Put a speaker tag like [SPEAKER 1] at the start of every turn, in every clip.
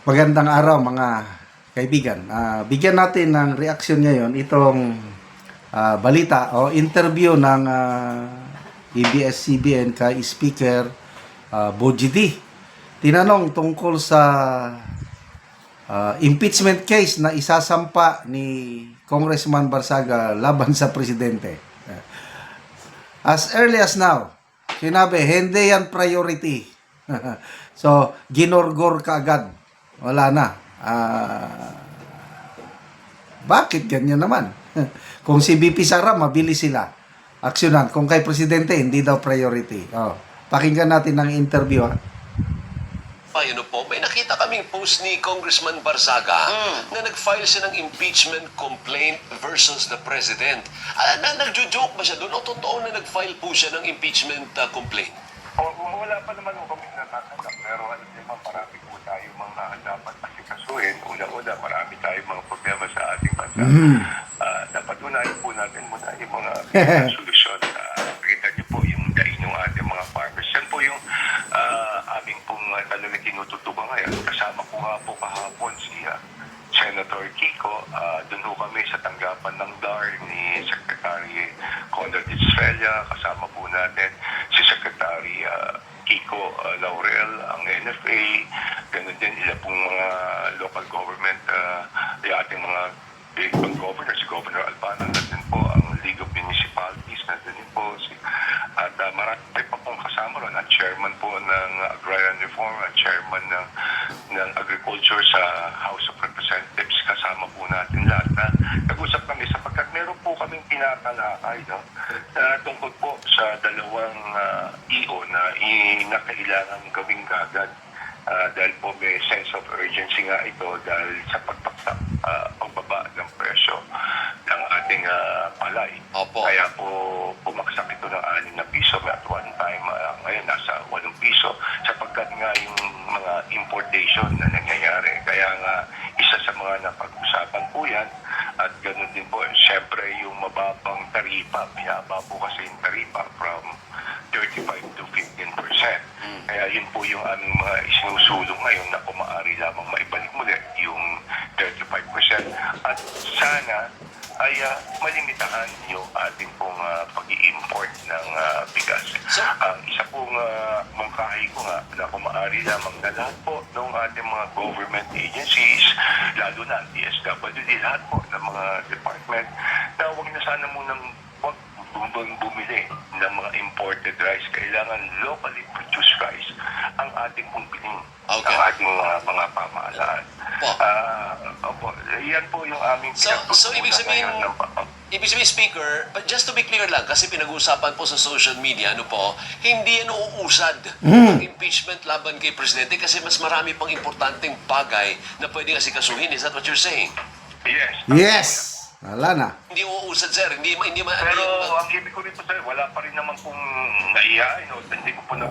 [SPEAKER 1] Magandang araw mga kaibigan. Bigyan natin ng reaksyon ngayon itong balita o interview ng ABS-CBN kay Speaker Bogie D. Tinanong tungkol sa impeachment case na isasampa ni Congressman Barsaga laban sa presidente. As early as now, sinabi, hindi yan priority. So, ginorgor ka agad. Wala na. Bakit ganyan naman? Kung si BP Sara, mabilis sila. Aksyonan. Kung kay Presidente, hindi daw priority. Pakinggan natin ang interview.
[SPEAKER 2] Ano po, may nakita kaming post ni Congressman Barzaga na nag-file siya ng impeachment complaint versus the President. Nagjo-joke ba siya doon o totoo na nag-file po siya ng impeachment complaint?
[SPEAKER 3] Wala pa naman kami natatanggap, pero alam niyo ba, marami po tayo mga dapat asikasuhin. Una-una, marami tayong mga problema sa ating bansa. Dapat unahin po natin muna yung mga solusyon. Kita niyo po yung daing ng ating mga farmers. Yan po yung aming pong talaga tinututukan ngayon. Kasama ko nga po kahapon si Senator Kiko. Doon ho kami sa tanggapan ng DAR ni Secretary Conrad Estrella. Kasama po natin si Secretary Kiko Laurel, ang NFA, ganun din ilan pong mga local government, yung ating mga big governors, si Governor Albano, nandun po ang League of Municipalities, nandun din po, at marami pa pong kasama ron, at chairman po ng Agrarian Reform, at chairman ng Agriculture sa House of Representatives, kasama po natin lahat na nag-usap kami sapagkat meron po kaming pinatalakay, no? Tungkol po sa dalawang EO na kailangan gawing gagad dahil po may sense of urgency nga ito dahil sa pagbaba ng presyo ng ating palay.
[SPEAKER 2] Opo.
[SPEAKER 3] Kaya po pumaksak ito ng 6 na piso at one time ngayon nasa 8 piso sapagkat nga yung mga importation na nangyayari. Kaya nga isa sa mga napag-usapan po yan at ganun din po syempre yung mababang taripa, binaba po kasi yung taripa from 35 to 15%. Kaya yun po yung aming mga isinusulong ngayon na kung maaari lamang maibalik muli yung 35%. At sana ay malimitahan yung ating pong pag-i-import ng bigas. Ang isa pong mungkahi ko nga na kung maaari lamang na lahat po ng ating mga government agencies, lalo na ang DSWD, lahat po ng mga department, na huwag na sana munang bumili ng mga imported rice. Kailangan locally produced rice ang ating pong piling, ang ating mga pamahalaan. Opo, yan po yung aming
[SPEAKER 2] So ibig sabihin, Speaker, but just to be clear lang, kasi pinag-uusapan po sa social media, hindi yan uusad ang impeachment laban kay Presidente kasi mas marami pang importanteng bagay na pwedeng asikasuhin. Is that what you're saying?
[SPEAKER 3] Yes.
[SPEAKER 1] Yes! Wala na.
[SPEAKER 2] Hindi uusad, sir.
[SPEAKER 3] Pero ang ibig ko rito, sir, wala pa rin naman pong naiyain. Hindi ko po na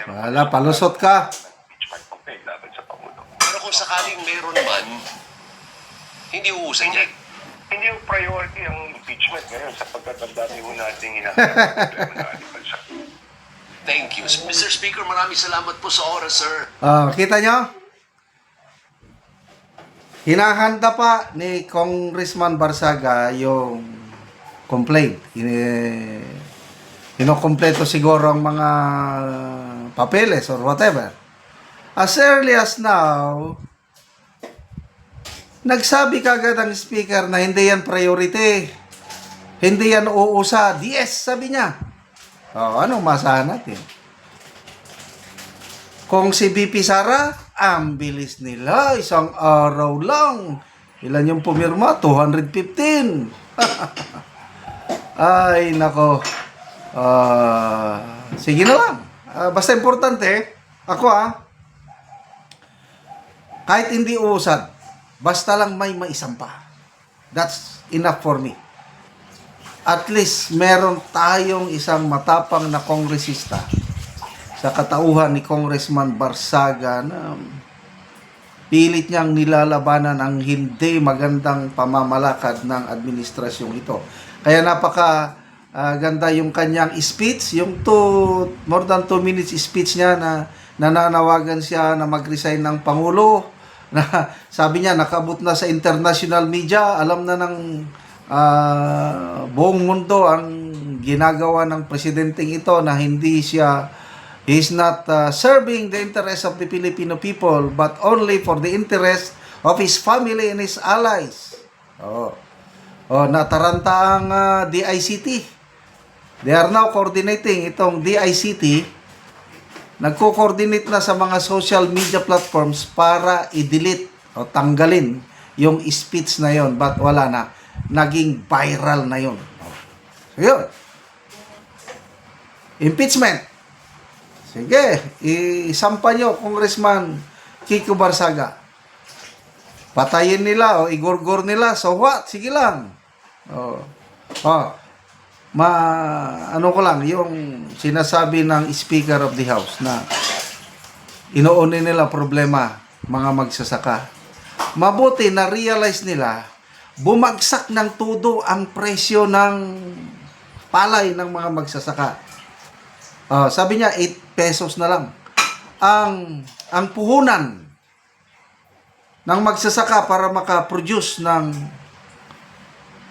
[SPEAKER 1] Wala, palusot ka.
[SPEAKER 3] impeachment complaint laban sa Pangulo.
[SPEAKER 2] Pero kung sakaling meron man, hindi uusad yan.
[SPEAKER 3] Hindi yung priority ang impeachment ngayon sapagkat ang dami ho nating problema na ating bansa.
[SPEAKER 2] Thank you. Mr. Speaker, maraming salamat po sa oras, sir.
[SPEAKER 1] Kita nyo? Hinahanda pa ni Congressman Barsaga yung complaint. Inokompleto siguro ang mga papeles or whatever. As early as now, nagsabi kagad ang speaker na hindi yan priority. Hindi yan uusad. Yes, sabi niya. Anong masahan natin? Kung si BP Sara, ang bilis nila. Isang araw lang. Ilan yung pumirma? 215. Ay, nako. Sige na lang. Basta importante, ako kahit hindi uusad, basta lang may maisampa. That's enough for me. At least, meron tayong isang matapang na kongresista sa katauhan ni Congressman Barsaga na pilit niyang nilalabanan ang hindi magandang pamamalakad ng administrasyong ito. Kaya napaka ganda yung kanyang speech, yung more than 2 minutes speech niya na nananawagan siya na mag-resign ng Pangulo na sabi niya nakabot na sa international media, alam na ng buong mundo ang ginagawa ng presidenteng ito na he's not serving the interest of the Filipino people but only for the interest of his family and his allies. Nataranta ang DICT. They are now coordinating itong DICT. Nagko-coordinate na sa mga social media platforms para i-delete o tanggalin yung speech na yon, but wala na. Naging viral na yon. So yun. Impeachment. Sige, isampa nyo, Congressman Kiko Barsaga. Patayin nila o igorgor nila, so what? Sige lang. Ano ko lang, yung sinasabi ng Speaker of the House na inuunin nila problema, mga magsasaka. Mabuti na realize nila, bumagsak ng todo ang presyo ng palay ng mga magsasaka. Sabi niya, 8 pesos na lang. Ang puhunan ng magsasaka para makaproduce ng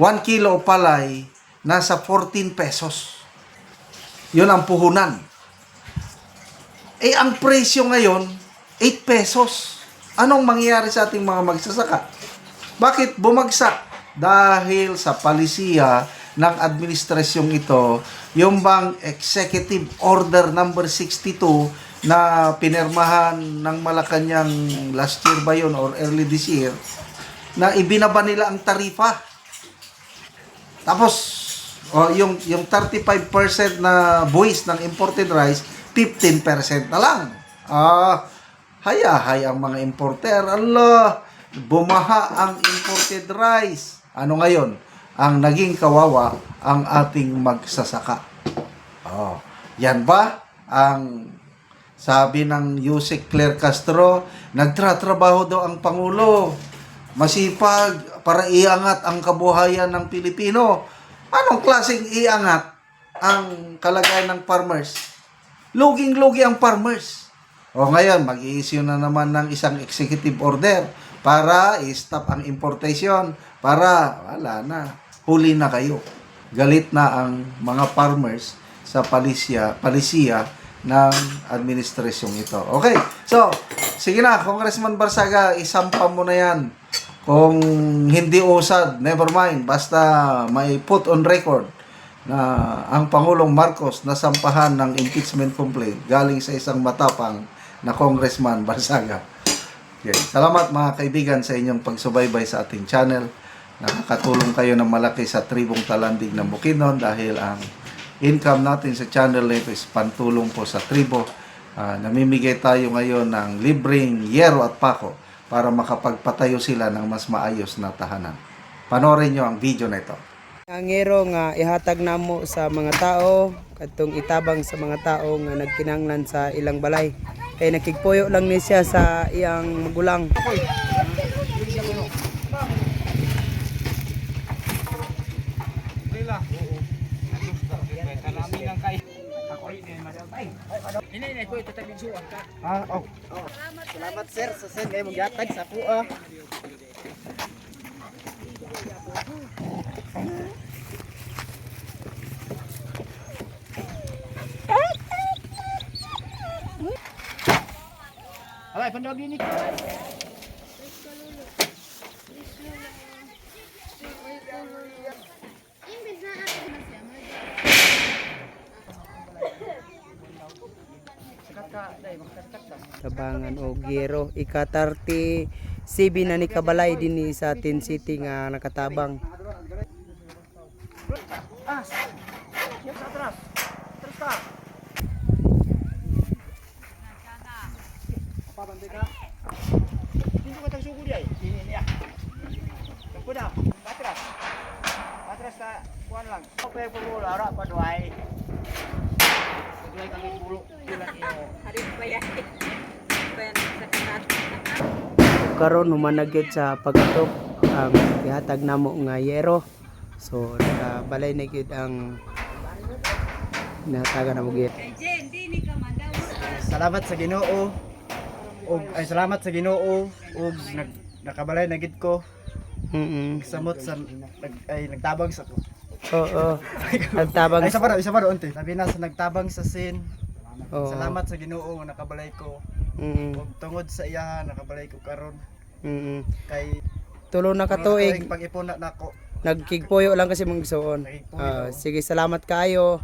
[SPEAKER 1] 1 kilo palay, nasa 14 pesos. Yun ang puhunan. Ang presyo ngayon, 8 pesos. Anong mangyayari sa ating mga magsasaka? Bakit bumagsak? Dahil sa palisiya ng administrasyong ito, yung bang Executive Order number 62 na pinirmahan ng Malacanang last year ba yun or early this year, na ibinaba nila ang tarifa. Tapos, yung 35% na buwis ng imported rice, 15% na lang. Hayahay ang mga importer. Allah, bumaha ang imported rice. Ano ngayon? Ang naging kawawa ang ating magsasaka. Yan ba ang sabi ng Yusek Claire Castro? Nagtratrabaho daw ang Pangulo. Masipag para iangat ang kabuhayan ng Pilipino. Anong klaseng iangat ang kalagayan ng farmers? Luging-lugi ang farmers. Ngayon, mag-i-issue na naman ng isang executive order para i-stop ang importation. Para, wala na, huli na kayo. Galit na ang mga farmers sa palisiya ng administrasyong ito. Okay, so, sige na, Congressman Barsaga, isampa mo na yan. Kung hindi usad, never mind. Basta may put on record na ang Pangulong Marcos nasampahan ng impeachment complaint galing sa isang matapang na Congressman Barsaga. Okay. Salamat mga kaibigan sa inyong pagsubaybay sa ating channel. Nakakatulong kayo ng malaki sa tribong Talandig ng Bukidnon dahil ang income natin sa channel nito is pantulong po sa tribo. Namimigay tayo ngayon ng libreng yero at pako para makapagpatayo sila ng mas maayos na tahanan. Panoorin nyo ang video na ito.
[SPEAKER 4] Ang yero nga ihatag namo sa mga tao, katong itabang sa mga tao nga nagkinahanglan sa ilang balay. Kay nakigpuyo lang ni siya sa iyang magulang. Salamat sir sa sen kay magyatag sa puo. Alay, pandawag din ni. Tabangan o gero ika-37 na ni kabalay din sa Tin City nga nakatabang. Karon humanagyod sa pagatok ang ihatag namo nga yero. So nakabalay na gyud ang nahatagan na mo gyud. Salamat sa Ginoo.
[SPEAKER 5] og ay salamat sa Ginoo ug nakabalay na gid ko samot sa nagtabang sa
[SPEAKER 4] Oo. Nagtabang.
[SPEAKER 5] ay isa pa unti labi na sa nagtabang sa sin.
[SPEAKER 4] Oo.
[SPEAKER 5] Salamat sa Ginoo nga nakabalay ko
[SPEAKER 4] Mm.
[SPEAKER 5] ug tungod sa iya nakabalay ko karon
[SPEAKER 4] Mm.
[SPEAKER 5] kay
[SPEAKER 4] Tulo na katuig
[SPEAKER 5] pag-ipon na nako.
[SPEAKER 4] nagkigpuyo lang kasi mong igsuon. Sige, salamat kayo.